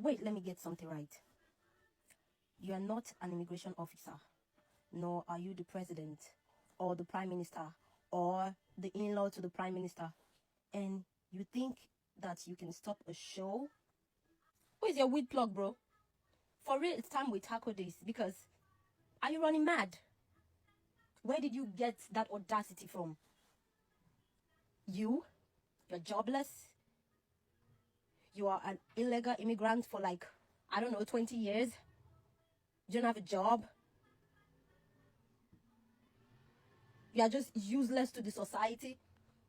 Wait, let me get something right. You are not an immigration officer, nor are you the president or the prime minister or the in-law to the prime minister. And you think that you can stop a show? Who is your weed plug, bro? For real, it's time we tackle this, because are you running mad? Where did you get that audacity from? You're jobless. You are an illegal immigrant for like, I don't know, 20 years. You don't have a job. You are just useless to the society.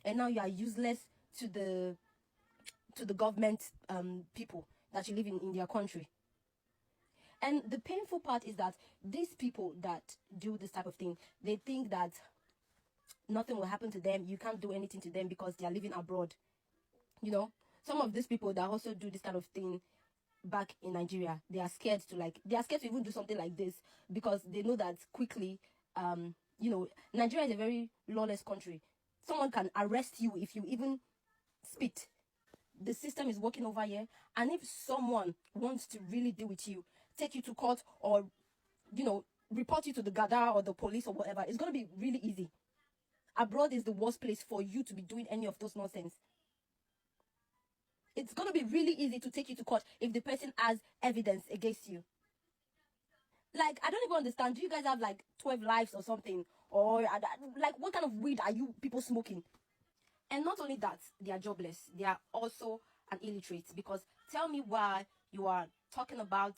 And now you are useless to the government people that you live in their country. And the painful part is that these people that do this type of thing, they think that nothing will happen to them. You can't do anything to them because they are living abroad. You know, some of these people that also do this kind of thing back in Nigeria, they are scared to even do something like this, because they know that quickly, Nigeria is a very lawless country. Someone can arrest you if you even spit. The system is working over here, and if someone wants to really deal with you, take you to court, or report you to the Gada or the police or whatever, it's going to be really easy. Abroad is the worst place for you to be doing any of those nonsense. It's going to be really easy to take you to court if the person has evidence against you. Like, I don't even understand. Do you guys have like 12 lives or something? Or like, what kind of weed are you people smoking? And not only that, they are jobless. They are also an illiterate. Because tell me why you are talking about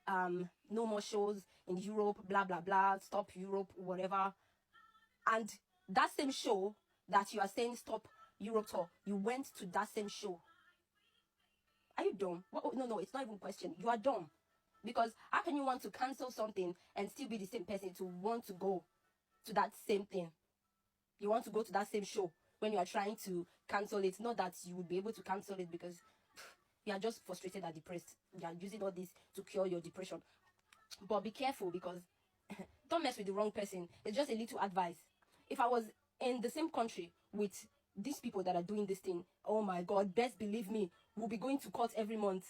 no more shows in Europe, blah, blah, blah, stop Europe, whatever. And that same show that you are saying stop Europe tour, you went to that same show. Are you dumb? Well, no, it's not even a question. You are dumb. Because how can you want to cancel something and still be the same person to want to go to that same thing? You want to go to that same show when you are trying to cancel it. Not that you would be able to cancel it because you are just frustrated and depressed. You are using all this to cure your depression. But be careful, because don't mess with the wrong person. It's just a little advice. If I was in the same country with these people that are doing this thing, oh my God, best believe me, we'll be going to court every month.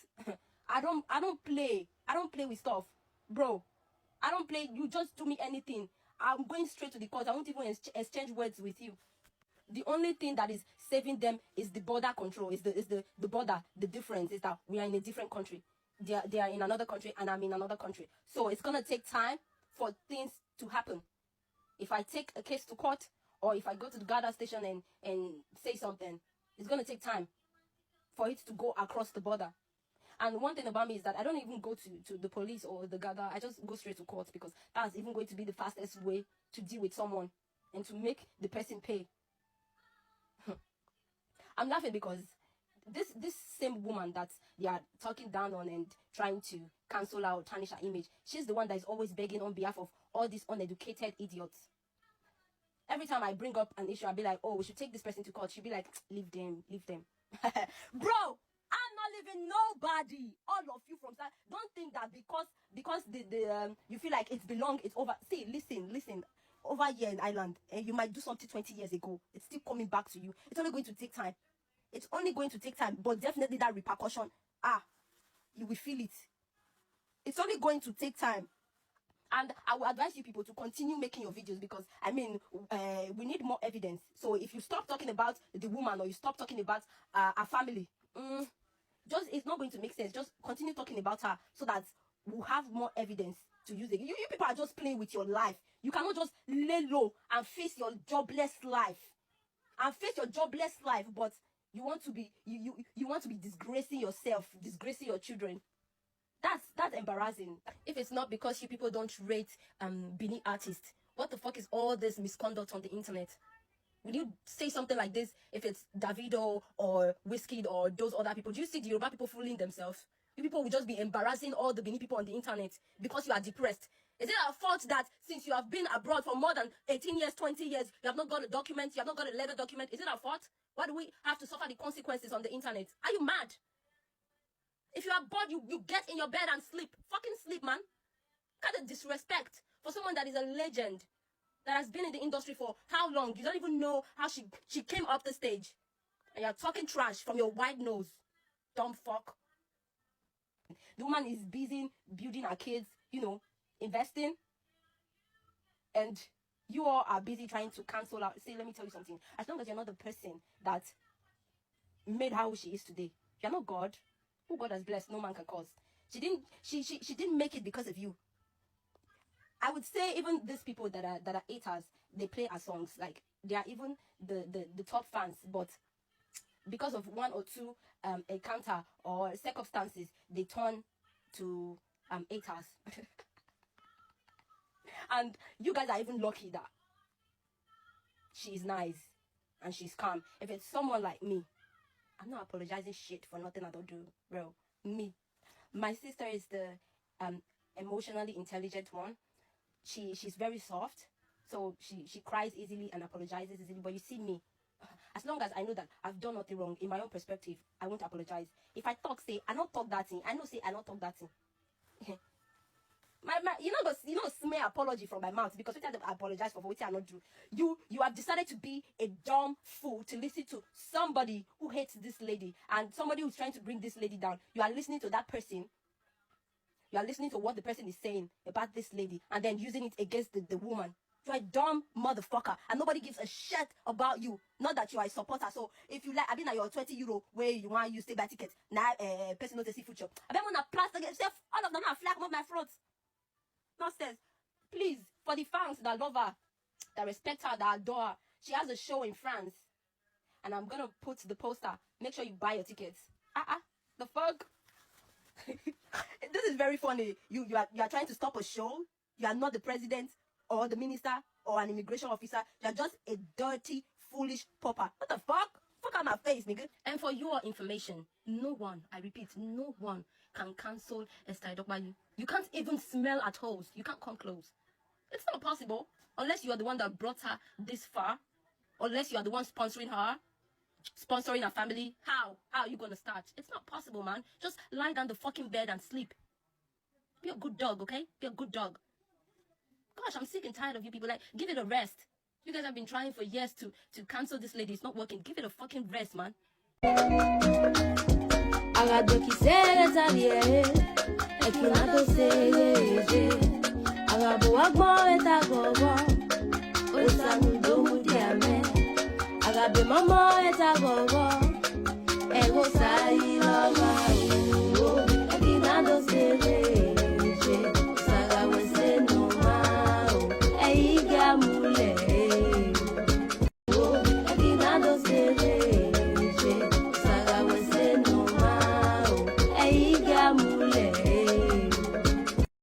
I don't play with stuff, bro. I don't play. You just do me anything, I'm going straight to the court. I won't even exchange words with you. The only thing that is saving them is the border control. Is the border. The difference is that we are in a different country. They are in another country and I'm in another country. So it's gonna take time for things to happen. If I take a case to court, or if I go to the Garda station and say something, it's gonna take time for it to go across the border. And one thing about me is that I don't even go to the police or the Garda. I just go straight to court, because that's even going to be the fastest way to deal with someone and to make the person pay. I'm laughing because this same woman that they are talking down on and trying to cancel out, tarnish her image, she's the one that is always begging on behalf of all these uneducated idiots. Every time I bring up an issue, I'll be like, oh, we should take this person to court. She'll be like, leave them. Bro, I'm not leaving nobody. All of you from that. Don't think that because you feel like it's over. See, listen. Over here in Ireland, you might do something 20 years ago. It's still coming back to you. It's only going to take time. But definitely that repercussion, you will feel it. It's only going to take time. And I will advise you people to continue making your videos, because we need more evidence. So if you stop talking about the woman, or you stop talking about her family, it's not going to make sense. Just continue talking about her so that we'll have more evidence to use it. You people are just playing with your life. You cannot just lay low and face your jobless life. But you want to be you want to be disgracing yourself, disgracing your children. That's embarrassing. If it's not because you people don't rate Benin artists, what the fuck is all this misconduct on the internet? Will you say something like this if it's Davido or Wizkid or those other people? Do you see the Yoruba people fooling themselves? You people will just be embarrassing all the Benin people on the internet because you are depressed. Is it our fault that since you have been abroad for more than 18 years, 20 years, you have not got a document, you have not got a legal document? Is it our fault? Why do we have to suffer the consequences on the internet? Are you mad? If you are bored, you get in your bed and sleep. Fucking sleep, man. Look at the disrespect for someone that is a legend, that has been in the industry for how long? You don't even know how she came up the stage. And you're talking trash from your wide nose. Dumb fuck. The woman is busy building her kids, you know, investing. And you all are busy trying to cancel out. See, let me tell you something. As long as you're not the person that made her who she is today, you're not God. Who God has blessed, no man can cause. She didn't make it because of you. I would say even these people that are haters, they play our songs. Like, they are even the top fans, but because of one or two encounter or circumstances, they turn to haters. And you guys are even lucky that she's nice and she's calm. If it's someone like me, I'm not apologizing shit for nothing I don't do, bro. Me. My sister is the emotionally intelligent one. She's very soft, so she cries easily and apologizes easily. But you see me, as long as I know that I've done nothing wrong in my own perspective, I won't apologize. If I talk, say I don't talk that thing. I know say I don't talk that thing. You know smear apology from my mouth because I apologize for what I not do. You have decided to be a dumb fool to listen to somebody who hates this lady and somebody who's trying to bring this lady down. You are listening to that person. You are listening to what the person is saying about this lady and then using it against the woman. You're a dumb motherfucker and nobody gives a shit about you. Not that you are a supporter. So if you like, I mean, you're 20 euro where you want to use stay by ticket. Now, person not see future. I bet want to plaster all of them are flag on my front. Nonsense. Please, for the fans that love her, that respect her, that adore her, she has a show in France. And I'm going to put the poster. Make sure you buy your tickets. The fuck? This is very funny. You are trying to stop a show. You are not the president or the minister or an immigration officer. You are just a dirty, foolish pauper. What the fuck? Fuck out my face, nigga. And for your information, no one, I repeat, no one can cancel Esther Idokbayu. You can't even smell at holes. You can't come close. It's not possible. Unless you are the one that brought her this far. Unless you are the one sponsoring her. Sponsoring her family. How are you going to start? It's not possible, man. Just lie down the fucking bed and sleep. Be a good dog, okay? Be a good dog. Gosh, I'm sick and tired of you people. Like, give it a rest. You guys have been trying for years to cancel this lady. It's not working. Give it a fucking rest, man. Agabe mama eta gogo ego sai lova